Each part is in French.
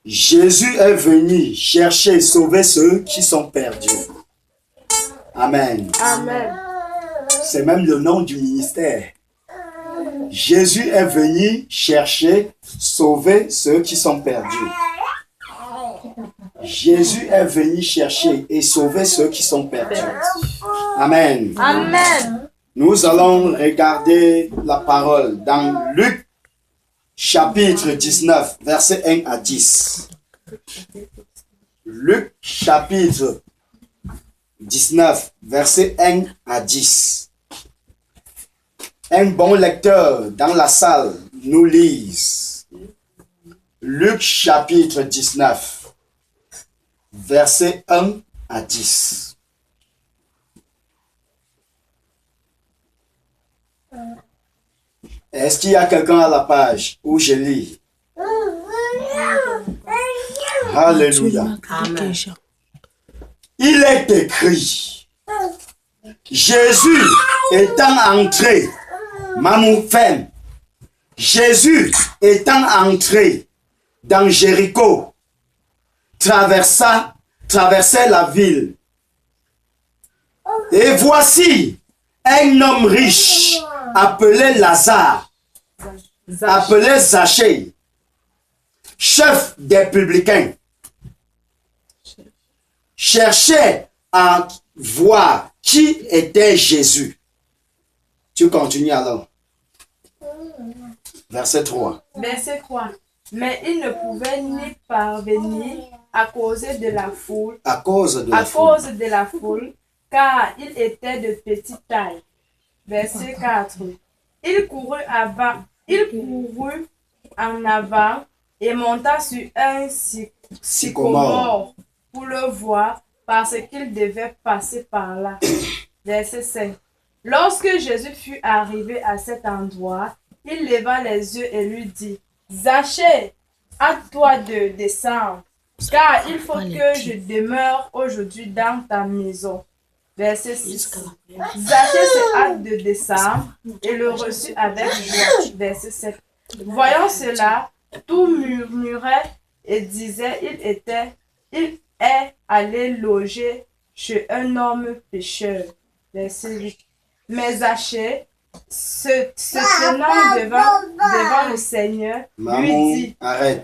Jésus est venu chercher et sauver ceux qui sont perdus. Amen. Amen. C'est même le nom du ministère. Jésus est venu chercher, sauver ceux qui sont perdus. Jésus est venu chercher et sauver ceux qui sont perdus. Amen. Amen. Nous allons regarder la parole dans Luc chapitre 19, versets 1 à 10. Luc chapitre 19, versets 1 à 10. Un bon lecteur dans la salle nous lise Luc chapitre 19, versets 1 à 10. Est-ce qu'il y a quelqu'un à la page où je lis? Alléluia. Amen. Il est écrit, Jésus étant entré, Mamou Femme, Jésus étant entré dans Jéricho, traversait la ville. Et voici un homme riche appelé Lazare, appelé Zachée, chef des publicains, cherchait à voir qui était Jésus. Tu continues alors. Verset 3. Verset 3. Mais il ne pouvait n'y parvenir à cause de la foule. À cause de la foule. Car il était de petite taille. Verset 4. Il courut en avant et monta sur un sycomore pour le voir parce qu'il devait passer par là. Verset 5. Lorsque Jésus fut arrivé à cet endroit, il leva les yeux et lui dit, Zachée, hâte-toi de descendre, car il faut que je demeure aujourd'hui dans ta maison. Verset 6. Zachée se hâte de descendre et le reçut avec joie. Verset 7. Voyant cela, tout murmurait et disait il est allé loger chez un homme pécheur. Verset 8. Mais Zachée, se tenant devant le Seigneur, lui dit,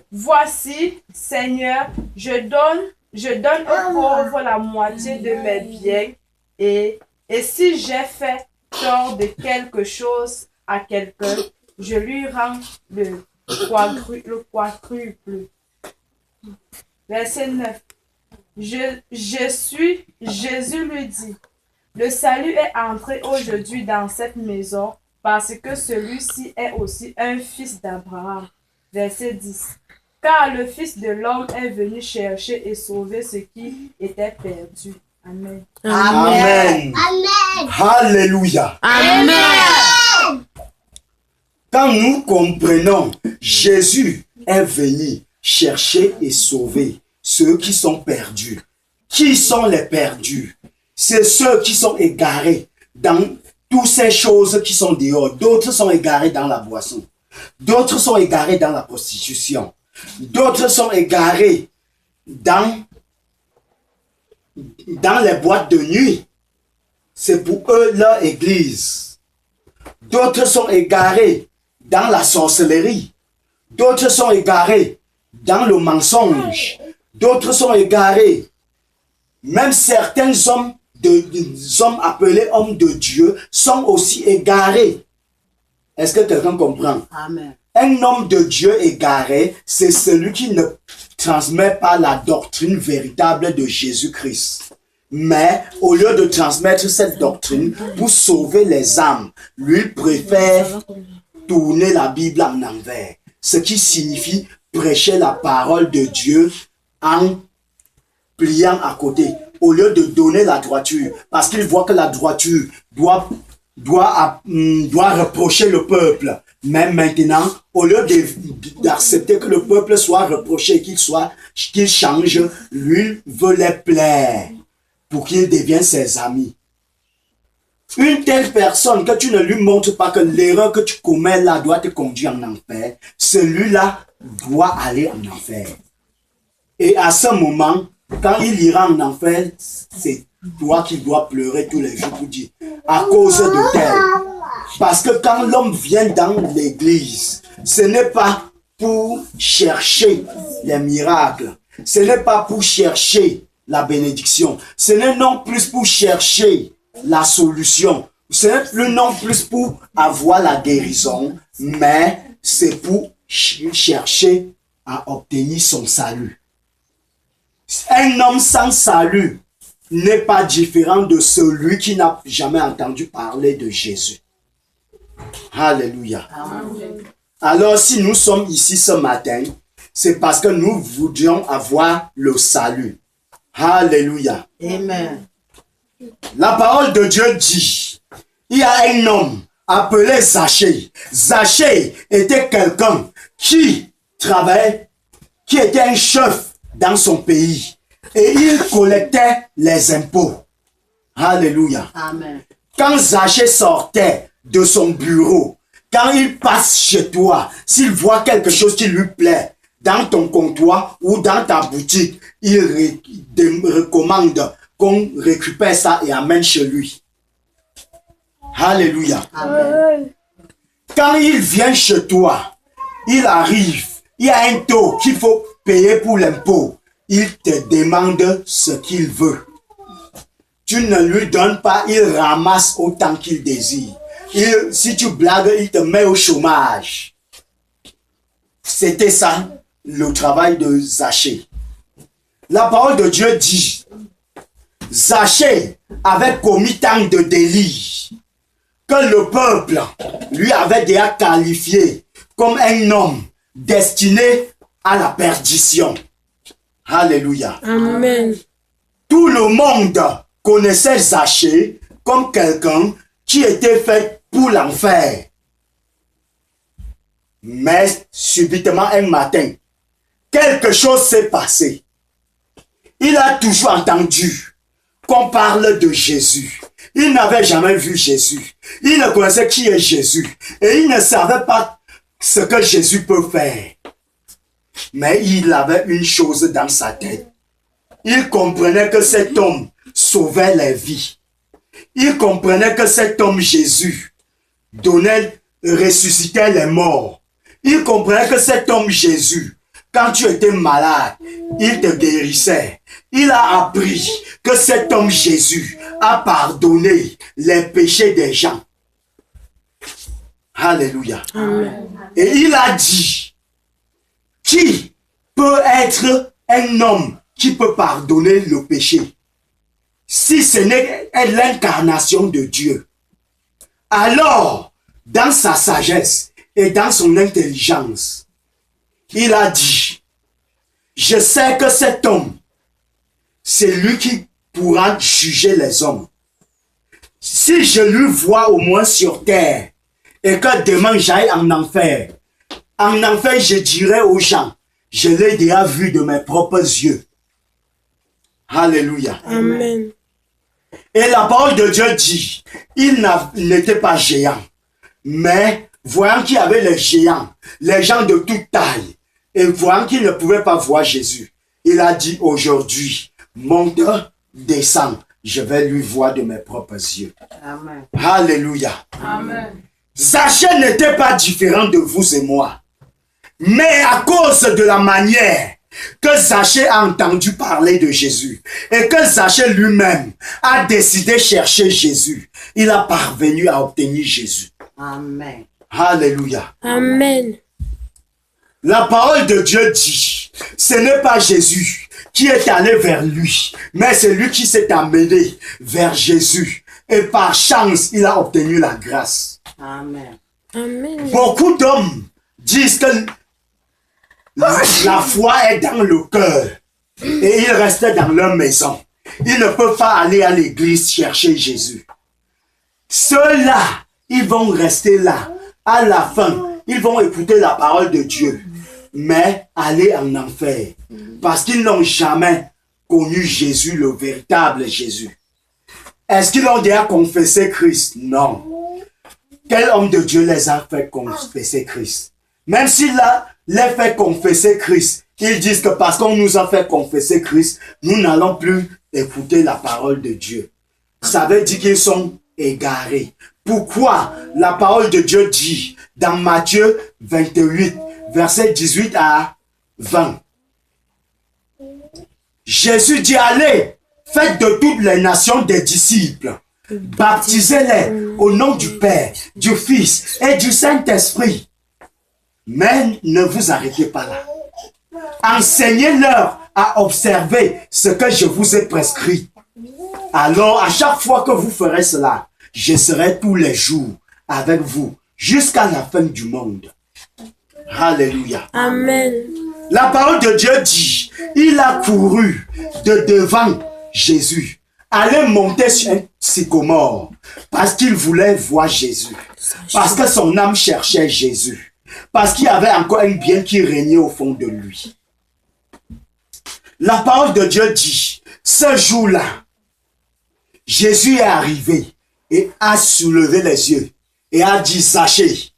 Voici, Seigneur, je donne aux pauvres la moitié de mes biens, et si j'ai fait tort de quelque chose à quelqu'un, je lui rends le quadruple. Verset 9. Jésus lui dit, le salut est entré aujourd'hui dans cette maison parce que celui-ci est aussi un fils d'Abraham. Verset 10. Car le Fils de l'homme est venu chercher et sauver ce qui était perdu. Amen. Amen. Amen. Alléluia. Amen. Quand nous comprenons, Jésus est venu chercher et sauver ceux qui sont perdus. Qui sont les perdus? C'est ceux qui sont égarés dans toutes ces choses qui sont dehors. D'autres sont égarés dans la boisson. D'autres sont égarés dans la prostitution. D'autres sont égarés dans les boîtes de nuit. C'est pour eux leur église. D'autres sont égarés dans la sorcellerie. D'autres sont égarés dans le mensonge. D'autres sont égarés. Même certains hommes appelés hommes de Dieu sont aussi égarés. Est-ce que quelqu'un comprend? Amen. Un homme de Dieu égaré, c'est celui qui ne transmet pas la doctrine véritable de Jésus-Christ. Mais au lieu de transmettre cette doctrine pour sauver les âmes, lui préfère tourner la Bible en envers. Ce qui signifie prêcher la parole de Dieu en pliant à côté. Au lieu de donner la droiture, parce qu'il voit que la droiture doit reprocher le peuple. Mais maintenant, au lieu d'accepter que le peuple soit reproché, qu'il change, lui veut les plaire pour qu'ils deviennent ses amis. Une telle personne que tu ne lui montres pas que l'erreur que tu commets là doit te conduire en enfer, celui-là doit aller en enfer. Et à ce moment, quand il ira en enfer, c'est toi qui dois pleurer tous les jours pour dire à cause de tel. Parce que quand l'homme vient dans l'église, ce n'est pas pour chercher les miracles, ce n'est pas pour chercher la bénédiction, ce n'est non plus pour chercher la solution, ce n'est plus non plus pour avoir la guérison, mais c'est pour chercher à obtenir son salut. Un homme sans salut n'est pas différent de celui qui n'a jamais entendu parler de Jésus. Alléluia. Amen. Alors si nous sommes ici ce matin, c'est parce que nous voudrions avoir le salut. Alléluia. Amen. La parole de Dieu dit, il y a un homme appelé Zachée. Zachée était quelqu'un qui travaillait, qui était un chef dans son pays. Et il collectait les impôts. Alléluia. Amen. Quand Zachée sortait de son bureau, quand il passe chez toi, s'il voit quelque chose qui lui plaît, dans ton comptoir ou dans ta boutique, il recommande qu'on récupère ça et amène chez lui. Alléluia. Amen. Quand il vient chez toi, il arrive, il y a un taux qu'il faut payer pour l'impôt. Il te demande ce qu'il veut. Tu ne lui donnes pas, il ramasse autant qu'il désire. Si tu blagues, il te met au chômage. C'était ça, le travail de Zachée. La parole de Dieu dit, Zachée avait commis tant de délits que le peuple lui avait déjà qualifié comme un homme destiné à la perdition. Alléluia. Amen. Tout le monde connaissait Zachée comme quelqu'un qui était fait pour l'enfer. Mais subitement un matin, quelque chose s'est passé. Il a toujours entendu qu'on parle de Jésus. Il n'avait jamais vu Jésus. Il ne connaissait qui est Jésus. Et il ne savait pas ce que Jésus peut faire. Mais il avait une chose dans sa tête. Il comprenait que cet homme sauvait les vies. Il comprenait que cet homme Jésus ressuscitait les morts. Il comprenait que cet homme Jésus, quand tu étais malade, il te guérissait. Il a appris que cet homme Jésus a pardonné les péchés des gens. Alléluia. Amen. Et il a dit, qui peut être un homme qui peut pardonner le péché si ce n'est l'incarnation de Dieu? Alors, dans sa sagesse et dans son intelligence, il a dit, je sais que cet homme, c'est lui qui pourra juger les hommes. Si je lui vois au moins sur terre et que demain j'aille en enfer, je dirai aux gens, je l'ai déjà vu de mes propres yeux. Alléluia. Amen. Et la parole de Dieu dit, il n'était pas géant, mais voyant qu'il y avait les géants, les gens de toute taille, et voyant qu'il ne pouvait pas voir Jésus, il a dit aujourd'hui, monte, descends, je vais lui voir de mes propres yeux. Amen. Alléluia. Amen. Zachée n'était pas différent de vous et moi. Mais à cause de la manière que Zachée a entendu parler de Jésus et que Zachée lui-même a décidé chercher Jésus, il a parvenu à obtenir Jésus. Amen. Alléluia. Amen. La parole de Dieu dit, ce n'est pas Jésus qui est allé vers lui, mais c'est lui qui s'est amené vers Jésus. Et par chance, il a obtenu la grâce. Amen. Amen. Beaucoup d'hommes disent que la foi est dans le cœur et ils restent dans leur maison. Ils ne peuvent pas aller à l'église chercher Jésus. Ceux-là, ils vont rester là. À la fin, ils vont écouter la parole de Dieu, mais aller en enfer parce qu'ils n'ont jamais connu Jésus, le véritable Jésus. Est-ce qu'ils ont déjà confessé Christ? Non. Quel homme de Dieu les a fait confesser Christ? Même s'il les fait confesser Christ, ils disent que parce qu'on nous a fait confesser Christ, nous n'allons plus écouter la parole de Dieu. Ça veut dire qu'ils sont égarés. Pourquoi? La parole de Dieu dit dans Matthieu 28, verset 18 à 20. Jésus dit, allez, faites de toutes les nations des disciples. Baptisez-les au nom du Père, du Fils et du Saint-Esprit. Mais ne vous arrêtez pas là. Enseignez-leur à observer ce que je vous ai prescrit. Alors, à chaque fois que vous ferez cela, je serai tous les jours avec vous jusqu'à la fin du monde. Alléluia. Amen. La parole de Dieu dit, il a couru de devant Jésus, allait monter sur un sycomore parce qu'il voulait voir Jésus, parce que son âme cherchait Jésus, parce qu'il y avait encore un bien qui régnait au fond de lui. La parole de Dieu dit, ce jour-là, Jésus est arrivé et a soulevé les yeux et a dit, Zachée,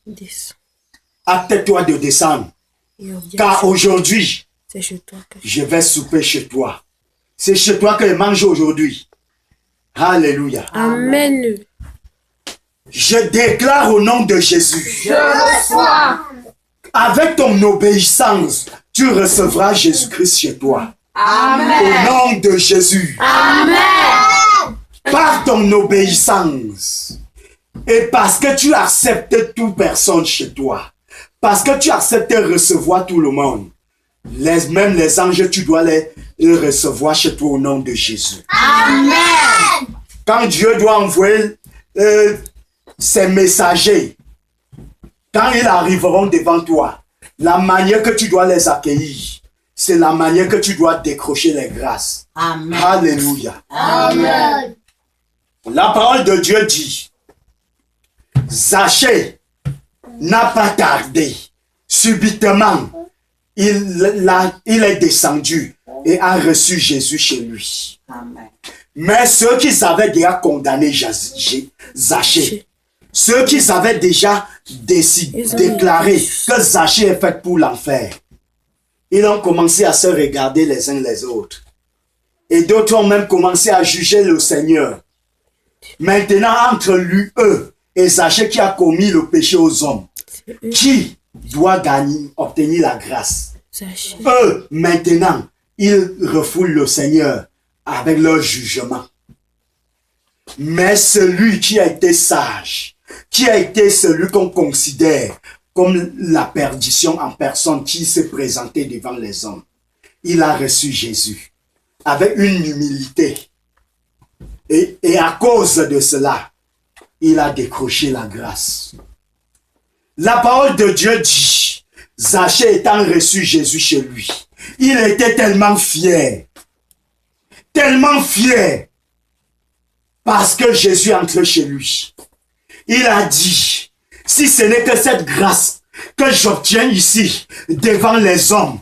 hâte-toi de descendre, car aujourd'hui, je vais souper chez toi. C'est chez toi que je mange aujourd'hui. Alléluia. Amen. Je déclare au nom de Jésus. Je reçois. Avec ton obéissance, tu recevras Jésus-Christ chez toi. Amen. Au nom de Jésus. Amen. Par ton obéissance. Et parce que tu acceptes toute personne chez toi. Parce que tu acceptes de recevoir tout le monde. Même les anges, tu dois les recevoir chez toi au nom de Jésus. Amen. Quand Dieu doit envoyer ses messagers, quand ils arriveront devant toi, la manière que tu dois les accueillir, c'est la manière que tu dois décrocher les grâces. Amen. Alléluia. Amen. La parole de Dieu dit, Zachée n'a pas tardé. Subitement, il est descendu et a reçu Jésus chez lui. Amen. Mais ceux qui avaient déjà condamné Zachée, ceux qui avaient déjà déclaré que Zachée est fait pour l'enfer, ils ont commencé à se regarder les uns les autres. Et d'autres ont même commencé à juger le Seigneur. Maintenant, entre lui, eux, et Zachée qui a commis le péché aux hommes, qui doit obtenir la grâce? Eux, maintenant, ils refoulent le Seigneur avec leur jugement. Mais celui qui a été sage, qui a été celui qu'on considère comme la perdition en personne, qui s'est présenté devant les hommes, il a reçu Jésus avec une humilité. Et à cause de cela, il a décroché la grâce. La parole de Dieu dit, Zachée étant reçu Jésus chez lui, il était tellement fier, parce que Jésus entrait chez lui. Il a dit, si ce n'est que cette grâce que j'obtiens ici, devant les hommes,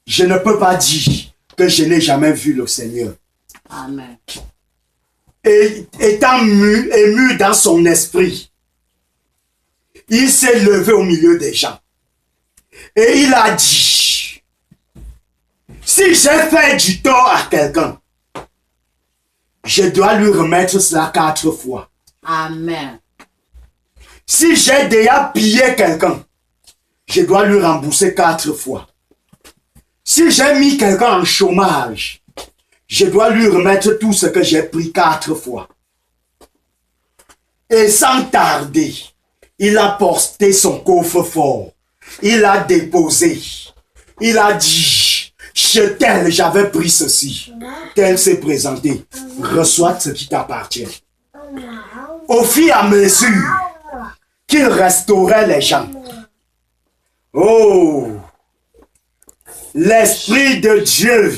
je ne peux pas dire que je n'ai jamais vu le Seigneur. Amen. Et étant ému dans son esprit, il s'est levé au milieu des gens. Et il a dit, si j'ai fait du tort à quelqu'un, je dois lui remettre cela 4 fois. Amen. Si j'ai déjà pillé quelqu'un, je dois lui rembourser 4 fois. Si j'ai mis quelqu'un en chômage, je dois lui remettre tout ce que j'ai pris 4 fois. Et sans tarder, il a porté son coffre-fort. Il a déposé. Il a dit, chez tel, j'avais pris ceci. Tel s'est présenté. Reçois ce qui t'appartient. Au fur et à mesure qu'il restaurait les gens. Oh! L'Esprit de Dieu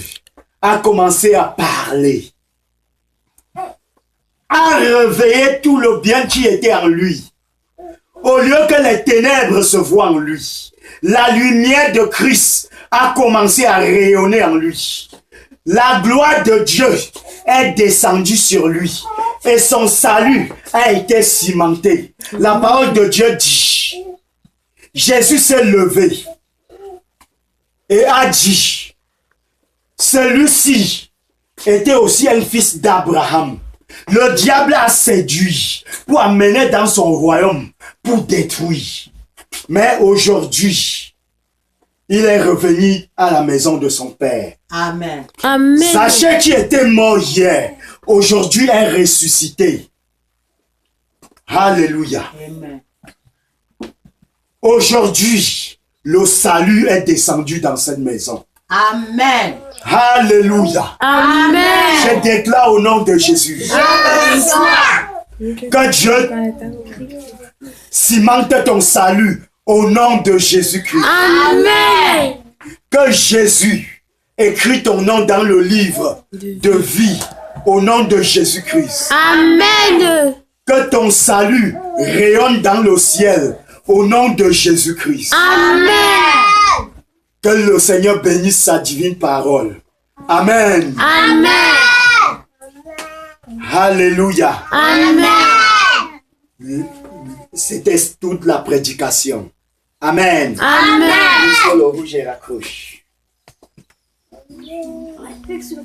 a commencé à parler. A réveillé tout le bien qui était en lui. Au lieu que les ténèbres se voient en lui, la lumière de Christ a commencé à rayonner en lui. La gloire de Dieu est descendue sur lui et son salut a été cimenté. La parole de Dieu dit, Jésus s'est levé et a dit, celui-ci était aussi un fils d'Abraham. Le diable a séduit pour amener dans son royaume, pour détruire. Mais aujourd'hui, il est revenu à la maison de son père. Amen. Amen. Sachez qu'il était mort hier, aujourd'hui est ressuscité. Alléluia. Amen. Aujourd'hui, le salut est descendu dans cette maison. Amen. Alléluia. Amen. Je déclare au nom de Jésus que Dieu cimente ton salut au nom de Jésus-Christ. Amen. Que Jésus écrit ton nom dans le livre de vie au nom de Jésus-Christ. Amen. Que ton salut rayonne dans le ciel au nom de Jésus-Christ. Amen. Que le Seigneur bénisse sa divine parole. Amen. Amen. Alléluia. Amen. C'était toute la prédication. Amen. Amen. Sur le rouge et raccroche.